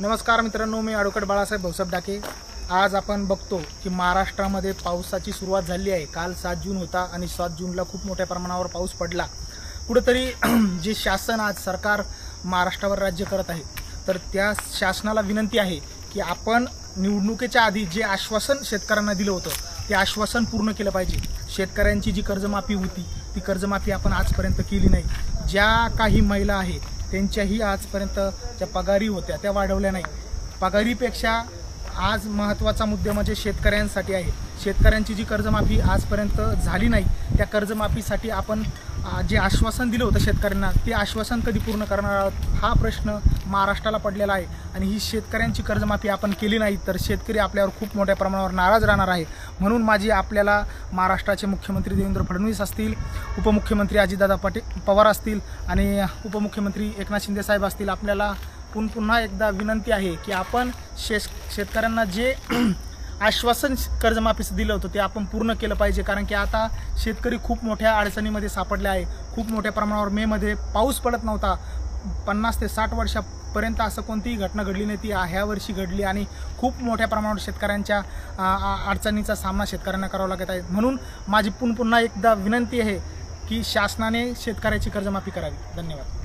नमस्कार मित्रांनो, मी ॲडव्होकेट बाळासाहेब भाऊसाहेब डाके। आज आपण बघतो की महाराष्ट्रामध्ये पावसाची सुरुवात झाली आहे। काल 7 जून होता आणि 7 जूनला खूप मोठ्या प्रमाणावर पाऊस पडला। कुठेतरी जे शासन आज सरकार महाराष्ट्रावर राज्य करत आहे, तर त्या शासनाला विनंती आहे की आपण निवडणुकीच्या आधी जे आश्वासन शेतकऱ्यांना दिलं होतं ते आश्वासन पूर्ण केलं पाहिजे। शेतकऱ्यांची जी कर्जमाफी होती ती कर्जमाफी आपण आजपर्यंत केली नाही। ज्या काही महिला आहेत त्यांच्याही आजपर्यंत ज्या पगारी होत्या त्या वाढवल्या नाही। पगारीपेक्षा आज महत्त्वाचा मुद्दा म्हणजे शेतकऱ्यांसाठी आहे। शेतकऱ्यांची जी कर्जमाफी आजपर्यंत झाली नाही, त्या कर्जमाफीसाठी आपण जे आश्वासन दिलं होतं शेतकऱ्यांना ते आश्वासन कधी पूर्ण करणार आहोत, हा प्रश्न महाराष्ट्राला पडलेला आहे। आणि ही शेतकऱ्यांची कर्जमाफी आपण केली नाही तर शेतकरी आपल्यावर खूप मोठ्या प्रमाणावर नाराज राहणार आहे। म्हणून माझी आपल्याला महाराष्ट्राचे मुख्यमंत्री देवेंद्र फडणवीस असतील, उपमुख्यमंत्री अजितदादा पवार असतील आणि उपमुख्यमंत्री एकनाथ शिंदे साहेब असतील, आपल्याला पुन्हा एकदा विनंती आहे की आपण शेतकऱ्यांना जे आश्वासन कर्जमाफीचं दिलं होतं ते आपण पूर्ण केलं पाहिजे। कारण की आता शेतकरी खूप मोठ्या अडचणीमध्ये सापडले आहे। खूप मोठ्या प्रमाणावर मेमध्ये पाऊस पडत नव्हता। 50 ते 60 वर्षापर्यंत असं कोणतीही घटना घडली नाही, ती ह्या वर्षी घडली आणि खूप मोठ्या प्रमाणावर शेतकऱ्यांच्या अडचणीचा सामना शेतकऱ्यांना करावा लागत आहे। म्हणून माझी पुन्हा एकदा विनंती आहे की शासनाने शेतकऱ्याची कर्जमाफी करावी। धन्यवाद।